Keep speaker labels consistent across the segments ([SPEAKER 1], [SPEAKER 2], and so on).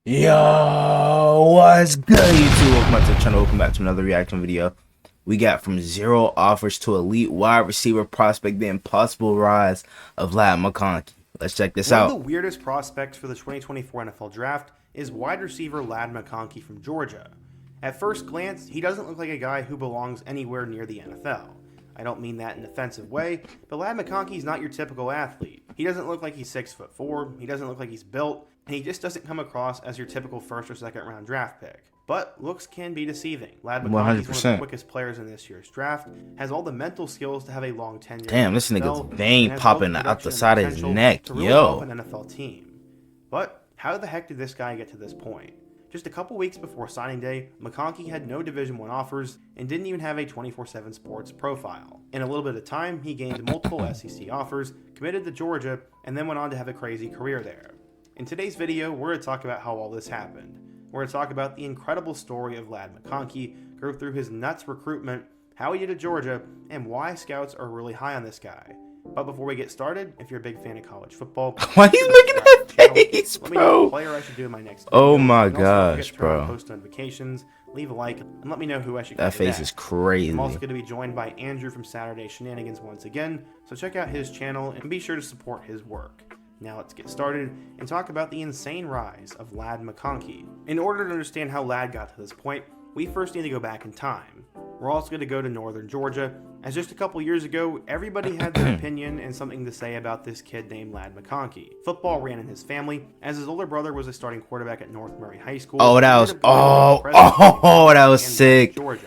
[SPEAKER 1] Yo, what's good, YouTube? Welcome back to the channel. Welcome back to another reaction video. We got from zero offers to elite wide receiver prospect, the impossible rise of Ladd McConkey. Let's check this out.
[SPEAKER 2] One of the weirdest prospects for the 2024 NFL Draft is wide receiver Ladd McConkey from Georgia. At first glance, he doesn't look like a guy who belongs anywhere near the NFL. I don't mean that in an offensive way, but Ladd McConkey is not your typical athlete. He doesn't look like he's 6'4", he doesn't look like he's built, and he just doesn't come across as your typical first or second round draft pick. But looks can be deceiving. Ladd McConkey is one of the quickest players in this year's draft, has all the mental skills to have a long tenure.
[SPEAKER 1] Damn, this nigga's vein popping out the side of his neck,
[SPEAKER 2] to really
[SPEAKER 1] yo.
[SPEAKER 2] Help an NFL team. But how the heck did this guy get to this point? Just a couple weeks before signing day, McConkey had no Division I offers and didn't even have a 24/7 Sports profile. In a little bit of time, he gained multiple SEC offers, committed to Georgia, and then went on to have a crazy career there. In today's video, we're going to talk about how all this happened. We're going to talk about the incredible story of Ladd McConkey, go through his nuts recruitment, how he did at Georgia, and why scouts are really high on this guy. But before we get started, if you're a big fan of college football,
[SPEAKER 1] why he's making that face,
[SPEAKER 2] let me know
[SPEAKER 1] bro?
[SPEAKER 2] what player I should do in my next video.
[SPEAKER 1] Oh my
[SPEAKER 2] And also,
[SPEAKER 1] gosh,
[SPEAKER 2] turn on
[SPEAKER 1] bro.
[SPEAKER 2] post notifications, leave a like, and let me know who I should.
[SPEAKER 1] That face is crazy.
[SPEAKER 2] I'm also going to be joined by Andrew from Saturday Shenanigans once again, so check out his channel and be sure to support his work. Now let's get started and talk about the insane rise of Ladd McConkey. In order to understand how Ladd got to this point, we first need to go back in time. We're also going to go to northern Georgia, as just a couple years ago, everybody had their opinion and something to say about this kid named Ladd McConkey. Football ran in his family, as his older brother was a starting quarterback at North Murray High School.
[SPEAKER 1] Oh, that was that was sick.
[SPEAKER 2] Georgia.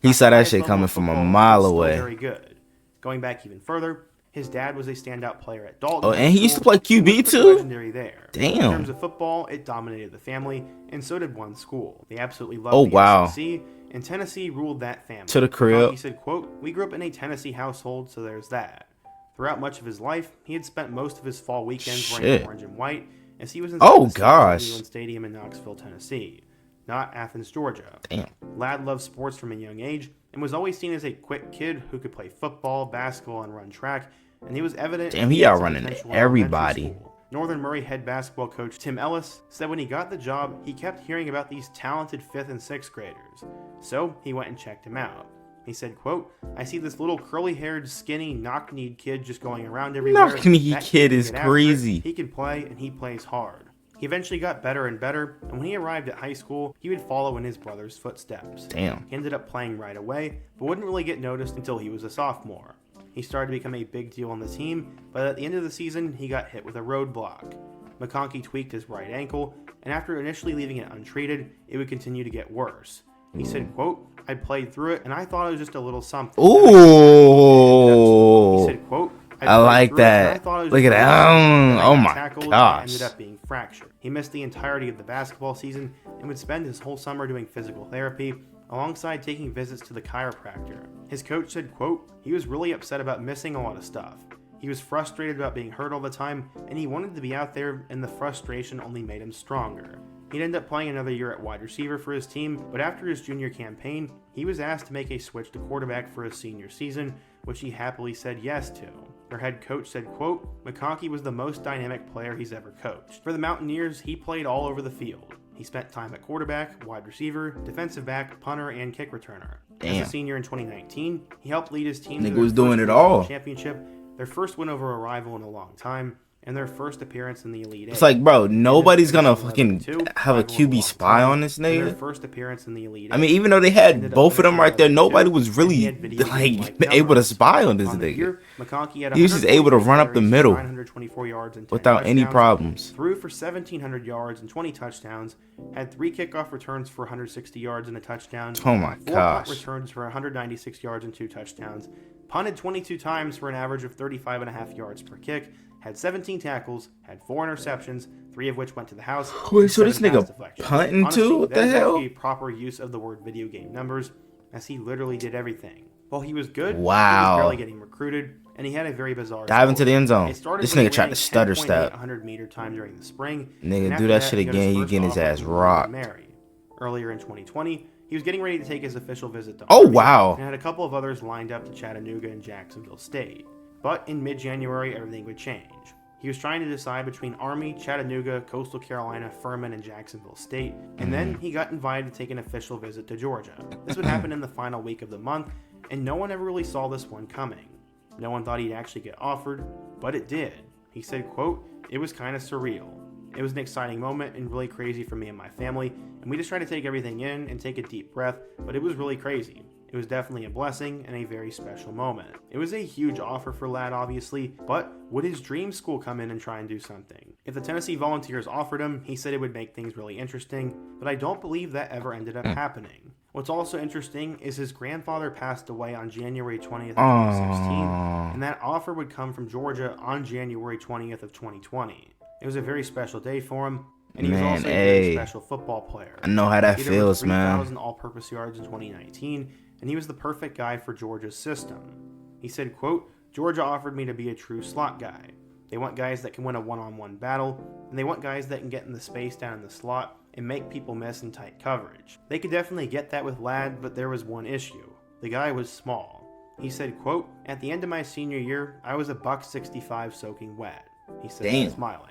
[SPEAKER 1] He saw that shit coming from a mile away.
[SPEAKER 2] Very good. Going back even further, his dad was a standout player at Dalton.
[SPEAKER 1] Oh, and he used to play QB too?
[SPEAKER 2] Legendary there.
[SPEAKER 1] Damn.
[SPEAKER 2] In terms of football, it dominated the family, and so did one school. They absolutely loved the
[SPEAKER 1] wow.
[SPEAKER 2] SEC, and Tennessee ruled that family.
[SPEAKER 1] To the crib.
[SPEAKER 2] He said, quote, "We grew up in a Tennessee household, so there's that." Throughout much of his life, he had spent most of his fall weekends wearing orange and white, as he was in Cleveland Stadium in Knoxville, Tennessee, not Athens, Georgia.
[SPEAKER 1] Damn.
[SPEAKER 2] Ladd loved sports from a young age, and was always seen as a quick kid who could play football, basketball, and run track, and he was evident.
[SPEAKER 1] Damn, he outrunning everybody.
[SPEAKER 2] Northern Murray head basketball coach Tim Ellis said when he got the job, he kept hearing about these talented 5th and 6th graders. So he went and checked him out. He said, quote, "I see this little curly-haired, skinny, knock-kneed kid just going around everywhere.
[SPEAKER 1] Knock-kneed kid is crazy.
[SPEAKER 2] He can play, and he plays hard." He eventually got better and better, and when he arrived at high school, he would follow in his brother's footsteps.
[SPEAKER 1] Damn.
[SPEAKER 2] He ended up playing right away, but wouldn't really get noticed until he was a sophomore. He started to become a big deal on the team, but at the end of the season, he got hit with a roadblock. McConkey tweaked his right ankle, and after initially leaving it untreated, it would continue to get worse. He said, quote, "I played through it, and I thought it was just a little something."
[SPEAKER 1] Ooh.
[SPEAKER 2] He said, quote,
[SPEAKER 1] I like that. Look at that. Oh my gosh.
[SPEAKER 2] Ended up being fractured. He missed the entirety of the basketball season and would spend his whole summer doing physical therapy alongside taking visits to the chiropractor. His coach said, quote, "He was really upset about missing a lot of stuff. He was frustrated about being hurt all the time, and he wanted to be out there, and the frustration only made him stronger." He'd end up playing another year at wide receiver for his team, but after his junior campaign, he was asked to make a switch to quarterback for his senior season, which he happily said yes to. Their head coach said, quote, "McConkey was the most dynamic player he's ever coached. For the Mountaineers, he played all over the field. He spent time at quarterback, wide receiver, defensive back, punter, and kick returner."
[SPEAKER 1] Damn.
[SPEAKER 2] As a senior in 2019, he helped lead his team
[SPEAKER 1] Nigga
[SPEAKER 2] to
[SPEAKER 1] was
[SPEAKER 2] their
[SPEAKER 1] doing
[SPEAKER 2] first
[SPEAKER 1] it all.
[SPEAKER 2] championship, their first win over a rival in a long time, and their first appearance in the Elite Eight.
[SPEAKER 1] It's like, bro, nobody's gonna fucking have a QB spy on this
[SPEAKER 2] Their
[SPEAKER 1] nigga.
[SPEAKER 2] first appearance in the Elite Eight.
[SPEAKER 1] I mean, even though they had both of them right there, nobody was really like able to spy on this nigga. He was just able to run up the middle
[SPEAKER 2] 924 yards and 10
[SPEAKER 1] without any
[SPEAKER 2] touchdowns,
[SPEAKER 1] problems.
[SPEAKER 2] Threw for 1,700 yards and 20 touchdowns. Had 3 kickoff returns for 160 yards and a touchdown.
[SPEAKER 1] Oh my
[SPEAKER 2] 4 punt
[SPEAKER 1] gosh.
[SPEAKER 2] returns for 196 yards and 2 touchdowns. Punted 22 times for an average of 35.5 yards per kick. Had 17 tackles, had 4 interceptions, 3 of which went to the house.
[SPEAKER 1] Wait, so this
[SPEAKER 2] 7
[SPEAKER 1] nigga
[SPEAKER 2] pass deflections.
[SPEAKER 1] punting
[SPEAKER 2] Honestly,
[SPEAKER 1] too? What
[SPEAKER 2] that
[SPEAKER 1] the
[SPEAKER 2] is
[SPEAKER 1] hell?
[SPEAKER 2] actually a proper use of the word video game numbers, as he literally did everything. While he was good,
[SPEAKER 1] Wow.
[SPEAKER 2] he was barely getting recruited, and he had a very bizarre
[SPEAKER 1] Dive into the end zone.
[SPEAKER 2] It started
[SPEAKER 1] This
[SPEAKER 2] when he
[SPEAKER 1] nigga tried
[SPEAKER 2] ran
[SPEAKER 1] to
[SPEAKER 2] a
[SPEAKER 1] stutter
[SPEAKER 2] 10.8
[SPEAKER 1] step.
[SPEAKER 2] 100-meter time during the spring.
[SPEAKER 1] Nigga,
[SPEAKER 2] and
[SPEAKER 1] do
[SPEAKER 2] after
[SPEAKER 1] that shit
[SPEAKER 2] he got
[SPEAKER 1] again, you
[SPEAKER 2] first
[SPEAKER 1] getting his
[SPEAKER 2] offer
[SPEAKER 1] ass
[SPEAKER 2] from
[SPEAKER 1] rocked.
[SPEAKER 2] Mary. Earlier in 2020, he was getting ready to take his official visit to
[SPEAKER 1] Oh,
[SPEAKER 2] Army,
[SPEAKER 1] wow.
[SPEAKER 2] and had a couple of others lined up to Chattanooga and Jacksonville State. But in mid-January, everything would change. He was trying to decide between Army, Chattanooga, Coastal Carolina, Furman, and Jacksonville State, and then he got invited to take an official visit to Georgia. This would happen in the final week of the month, and no one ever really saw this one coming. No one thought he'd actually get offered, but it did. He said, quote, "It was kind of surreal. It was an exciting moment and really crazy for me and my family, and we just tried to take everything in and take a deep breath, but it was really crazy. It was definitely a blessing and a very special moment." It was a huge offer for Ladd, obviously, but would his dream school come in and try and do something? If the Tennessee Volunteers offered him, he said it would make things really interesting, but I don't believe that ever ended up happening. What's also interesting is his grandfather passed away on January 20th of 2016, and that offer would come from Georgia on January 20th of 2020. It was a very special day for him, and he was also a very special football player.
[SPEAKER 1] I know how that
[SPEAKER 2] He
[SPEAKER 1] feels,
[SPEAKER 2] over
[SPEAKER 1] man.
[SPEAKER 2] 3,000 all-purpose yards in 2019, and he was the perfect guy for Georgia's system. He said, quote, "Georgia offered me to be a true slot guy. They want guys that can win a one-on-one battle, and they want guys that can get in the space down in the slot and make people miss in tight coverage. They could definitely get that with Ladd, but there was one issue. The guy was small." He said, quote, "At the end of my senior year, I was a $165 soaking wet." He said,
[SPEAKER 1] Damn.
[SPEAKER 2] smiling.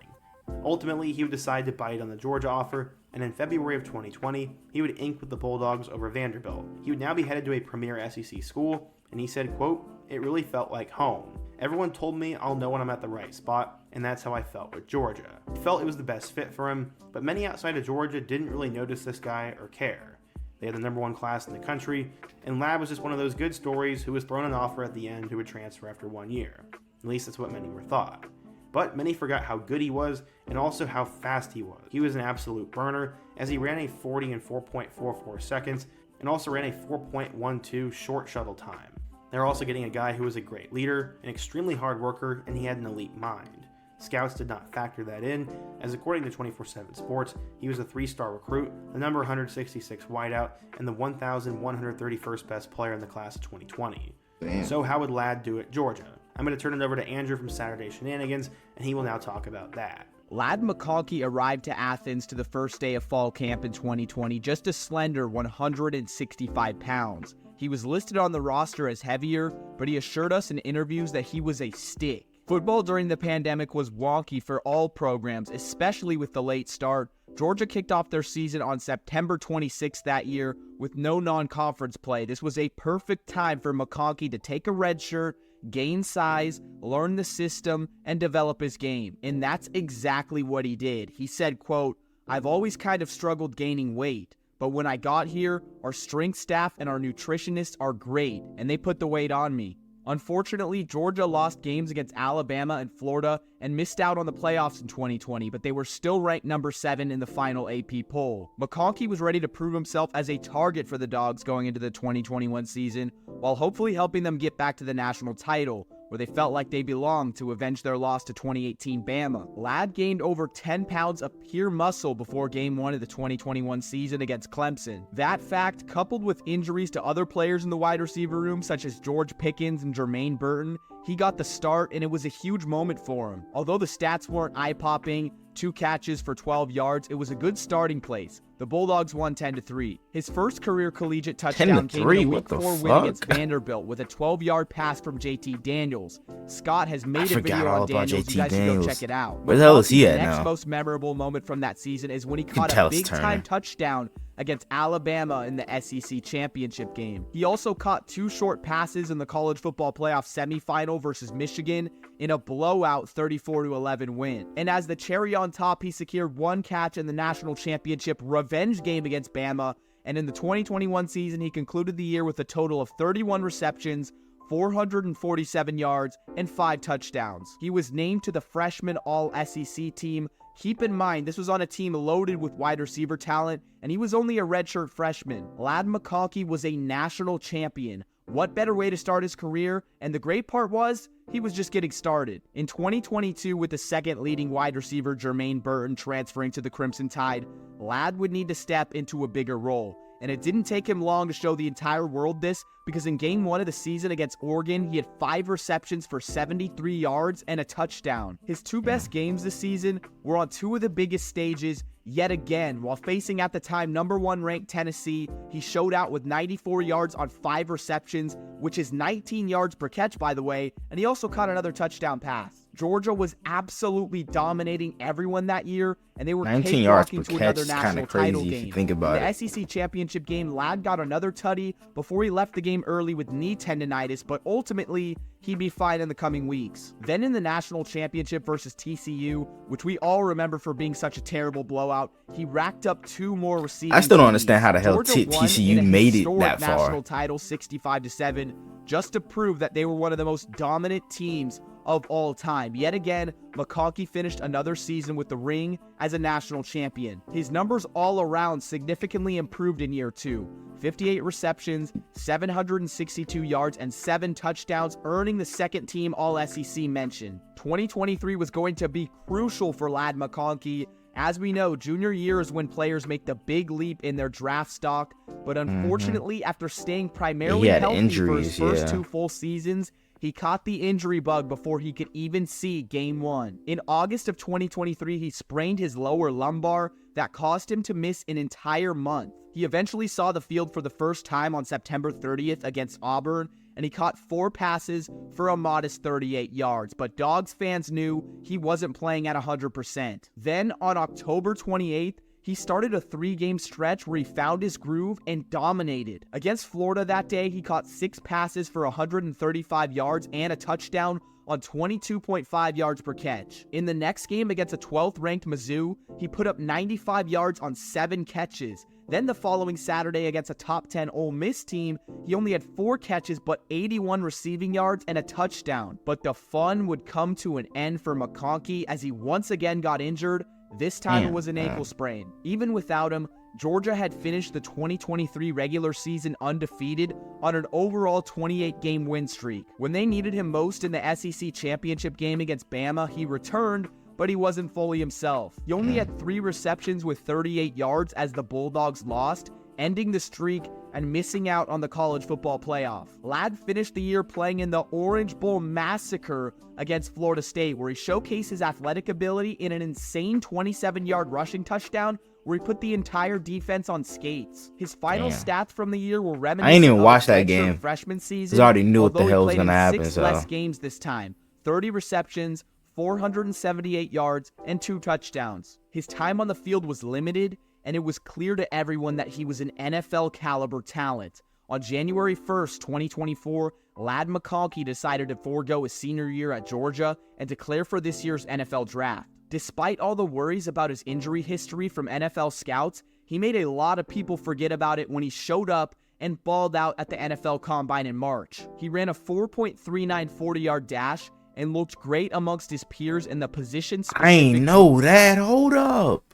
[SPEAKER 2] Ultimately, he would decide to bite on the Georgia offer, and in February of 2020, he would ink with the Bulldogs over Vanderbilt. He would now be headed to a premier SEC school, and he said, quote, "It really felt like home. Everyone told me I'll know when I'm at the right spot, and that's how I felt with Georgia." He felt it was the best fit for him, but many outside of Georgia didn't really notice this guy or care. They had the #1 class in the country, and Ladd was just one of those good stories who was thrown an offer at the end who would transfer after 1 year. At least that's what many were thought. But many forgot how good he was and also how fast he was. He was an absolute burner, as he ran a 40 in 4.44 seconds and also ran a 4.12 short shuttle time. They were also getting a guy who was a great leader, an extremely hard worker, and he had an elite mind. Scouts did not factor that in, as according to 24/7 Sports, he was a 3-star recruit, the number 166 wideout, and the 1,131st best player in the class of 2020.
[SPEAKER 1] Damn.
[SPEAKER 2] So how would Ladd do at Georgia? I'm going to turn it over to Andrew from Saturday Shenanigans, and he will now talk about that.
[SPEAKER 3] Ladd McConkey arrived to Athens to the first day of fall camp in 2020 just a slender 165 pounds. He was listed on the roster as heavier, but he assured us in interviews that he was a stick. Football during the pandemic was wonky for all programs, especially with the late start. Georgia kicked off their season on September 26th that year with no non-conference play. This was a perfect time for McConkey to take a red shirt, gain size, learn the system, and develop his game. And that's exactly what he did. He said, quote, "I've always kind of struggled gaining weight, but when I got here, our strength staff and our nutritionists are great, and they put the weight on me." Unfortunately, Georgia lost games against Alabama and Florida and missed out on the playoffs in 2020, but they were still ranked number 7 in the final AP poll. McConkey was ready to prove himself as a target for the Dogs going into the 2021 season, while hopefully helping them get back to the national title, where they felt like they belonged to avenge their loss to 2018 Bama. Ladd gained over 10 pounds of pure muscle before Game 1 of the 2021 season against Clemson. That fact, coupled with injuries to other players in the wide receiver room, such as George Pickens and Jermaine Burton, he got the start, and it was a huge moment for him. Although the stats weren't eye-popping, 2 catches for 12 yards, it was a good starting place. The Bulldogs won 10-3. His first career collegiate touchdown came in a Week 4 win against Vanderbilt with a 12-yard pass from JT Daniels. Scott has made a video on Daniels. You guys should go check it out.
[SPEAKER 1] Where the hell is he at now?
[SPEAKER 3] The next most memorable moment from that season is when he caught a big-time touchdown against Alabama in the SEC championship game. He also caught 2 short passes in the college football playoff semifinal versus Michigan in a blowout 34-11 win. And as the cherry on top, he secured 1 catch in the national championship revenge game against Bama. And in the 2021 season, he concluded the year with a total of 31 receptions, 447 yards, and 5 touchdowns. He was named to the freshman All-SEC team. Keep in mind, this was on a team loaded with wide receiver talent, and he was only a redshirt freshman. Ladd McConkey was a national champion. What better way to start his career? And the great part was, he was just getting started. In 2022, with the second leading wide receiver Jermaine Burton transferring to the Crimson Tide, Ladd would need to step into a bigger role. And it didn't take him long to show the entire world this, because in Game 1 of the season against Oregon, he had 5 receptions for 73 yards and a touchdown. His 2 best games this season were on 2 of the biggest stages. Yet again, while facing at the time #1 ranked Tennessee, he showed out with 94 yards on 5 receptions, which is 19 yards per catch, by the way, and he also caught another touchdown pass. Georgia was absolutely dominating everyone that year, and they were
[SPEAKER 1] 19 yards
[SPEAKER 3] cakewalking
[SPEAKER 1] per
[SPEAKER 3] to
[SPEAKER 1] catch
[SPEAKER 3] another
[SPEAKER 1] is kind
[SPEAKER 3] national
[SPEAKER 1] of crazy
[SPEAKER 3] title
[SPEAKER 1] if
[SPEAKER 3] game.
[SPEAKER 1] you think about
[SPEAKER 3] In
[SPEAKER 1] it.
[SPEAKER 3] the SEC championship game, Ladd got another tutty before he left the game early with knee tendonitis, but ultimately he'd be fine in the coming weeks. Then in the national championship versus TCU, which we all remember for being such a terrible blowout, he racked up 2 more receiving
[SPEAKER 1] I still don't
[SPEAKER 3] TDs.
[SPEAKER 1] understand how the hell
[SPEAKER 3] Georgia won in
[SPEAKER 1] TCU
[SPEAKER 3] a
[SPEAKER 1] made it
[SPEAKER 3] historic
[SPEAKER 1] that far.
[SPEAKER 3] national title 65-7, just to prove that they were one of the most dominant teams of all time. Yet again, McConkey finished another season with the ring as a national champion. His numbers all around significantly improved in year 2. 58 receptions, 762 yards, and 7 touchdowns, earning the second team All-SEC mention. 2023 was going to be crucial for Ladd McConkey. As we know, junior year is when players make the big leap in their draft stock, but unfortunately, after staying primarily healthy for his first 2 full seasons, he caught the injury bug before he could even see Game 1. In August of 2023, he sprained his lower lumbar that caused him to miss an entire month. He eventually saw the field for the first time on September 30th against Auburn, and he caught 4 passes for a modest 38 yards, but Dogs fans knew he wasn't playing at 100%. Then on October 28th, he started a 3-game stretch where he found his groove and dominated. Against Florida that day, he caught 6 passes for 135 yards and a touchdown on 22.5 yards per catch. In the next game against a 12th-ranked Mizzou, he put up 95 yards on 7 catches. Then the following Saturday against a top 10 Ole Miss team, he only had 4 catches but 81 receiving yards and a touchdown. But the fun would come to an end for McConkey as he once again got injured. This time it was an ankle sprain. Even without him, Georgia had finished the 2023 regular season undefeated on an overall 28-game win streak. When they needed him most in the SEC championship game against Bama, he returned, but he wasn't fully himself. He only had 3 receptions with 38 yards as the Bulldogs lost, ending the streak and missing out on the college football playoff. Ladd finished the year playing in the Orange Bowl massacre against Florida State, where he showcased his athletic ability in an insane 27-yard rushing touchdown where he put the entire defense on skates. His final stats from the year were reminiscent
[SPEAKER 1] I ain't even
[SPEAKER 3] of
[SPEAKER 1] watched
[SPEAKER 3] his
[SPEAKER 1] that game.
[SPEAKER 3] freshman season.
[SPEAKER 1] Because I already knew what the
[SPEAKER 3] although
[SPEAKER 1] hell
[SPEAKER 3] he
[SPEAKER 1] was
[SPEAKER 3] played
[SPEAKER 1] going to
[SPEAKER 3] in
[SPEAKER 1] happen.
[SPEAKER 3] 6
[SPEAKER 1] So
[SPEAKER 3] less games this time, 30 receptions, 478 yards, and 2 touchdowns. His time on the field was limited, and it was clear to everyone that he was an NFL caliber talent. On January 1st, 2024, Ladd McConkey decided to forego his senior year at Georgia and declare for this year's NFL draft. Despite all the worries about his injury history from NFL scouts, he made a lot of people forget about it when he showed up and balled out at the NFL Combine in March. He ran a 4.39 40-yard dash and looked great amongst his peers in the position-specific...
[SPEAKER 1] I ain't know that. Hold up.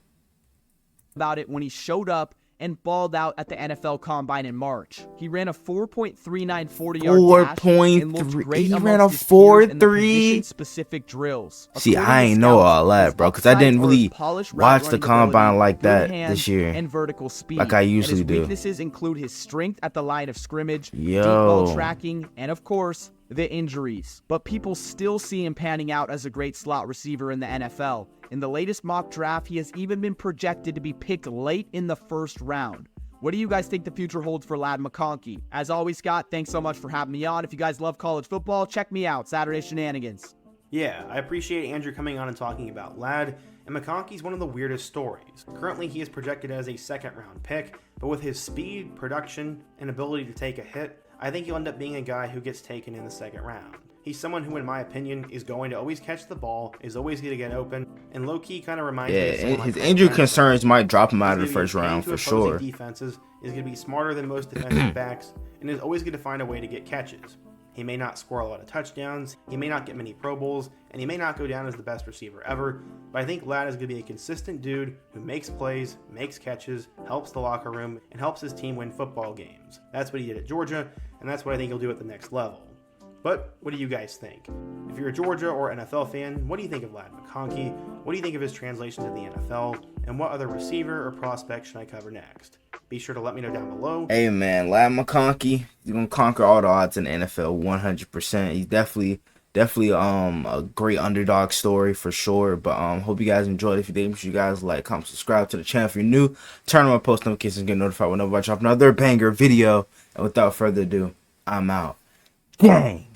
[SPEAKER 3] ...about it when he showed up and balled out at the NFL Combine in March. He ran a 4.39 40-yard dash and looked great
[SPEAKER 1] He
[SPEAKER 3] amongst
[SPEAKER 1] ran a
[SPEAKER 3] his peers in the
[SPEAKER 1] 4.3.
[SPEAKER 3] position-specific drills.
[SPEAKER 1] See,
[SPEAKER 3] According
[SPEAKER 1] I
[SPEAKER 3] to
[SPEAKER 1] ain't know
[SPEAKER 3] scouts,
[SPEAKER 1] all that,
[SPEAKER 3] his
[SPEAKER 1] bro, because I
[SPEAKER 3] upside
[SPEAKER 1] didn't
[SPEAKER 3] are his
[SPEAKER 1] really
[SPEAKER 3] polished route
[SPEAKER 1] watch the
[SPEAKER 3] running
[SPEAKER 1] combine
[SPEAKER 3] ability,
[SPEAKER 1] like
[SPEAKER 3] good
[SPEAKER 1] that
[SPEAKER 3] hands,
[SPEAKER 1] this year,
[SPEAKER 3] and vertical speed.
[SPEAKER 1] like I usually
[SPEAKER 3] and his
[SPEAKER 1] do.
[SPEAKER 3] weaknesses include his strength at the line of scrimmage, deep
[SPEAKER 1] Yo.
[SPEAKER 3] ball tracking, and of course, the injuries. But people still see him panning out as a great slot receiver in the NFL. In the latest mock draft, he has even been projected to be picked late in the first round. What do you guys think the future holds for Ladd McConkey? As always, Scott, thanks so much for having me on. If you guys love college football, check me out, Saturday Shenanigans.
[SPEAKER 2] Yeah, I appreciate Andrew coming on and talking about Ladd, and McConkey's one of the weirdest stories. Currently, he is projected as a second-round pick, but with his speed, production, and ability to take a hit, I think he'll end up being a guy who gets taken in the second round. He's someone who, in my opinion, is going to always catch the ball, is always going to get open, and low-key kind of reminds me of someone like
[SPEAKER 1] his
[SPEAKER 2] Ladd
[SPEAKER 1] injury
[SPEAKER 2] McConkey.
[SPEAKER 1] concerns might drop him out of
[SPEAKER 2] He's
[SPEAKER 1] the
[SPEAKER 2] gonna be
[SPEAKER 1] first round
[SPEAKER 2] getting
[SPEAKER 1] for
[SPEAKER 2] to opposing
[SPEAKER 1] sure.
[SPEAKER 2] Defenses, is going to be smarter than most defensive backs, and is always going to find a way to get catches. He may not score a lot of touchdowns, he may not get many Pro Bowls, and he may not go down as the best receiver ever, but I think Ladd is going to be a consistent dude who makes plays, makes catches, helps the locker room, and helps his team win football games. That's what he did at Georgia, and that's what I think he'll do at the next level. But what do you guys think? If you're a Georgia or NFL fan, what do you think of Ladd McConkey? What do you think of his translation to the NFL? And what other receiver or prospect should I cover next? Be sure to let me know down below.
[SPEAKER 1] Hey man, Ladd McConkey, he's gonna conquer all the odds in the NFL 100%. He's definitely a great underdog story for sure. But hope you guys enjoyed. If you did, make sure you guys like, comment, subscribe to the channel if you're new. Turn on my post notifications, get notified whenever I drop another banger video. And without further ado, I'm out. Gang.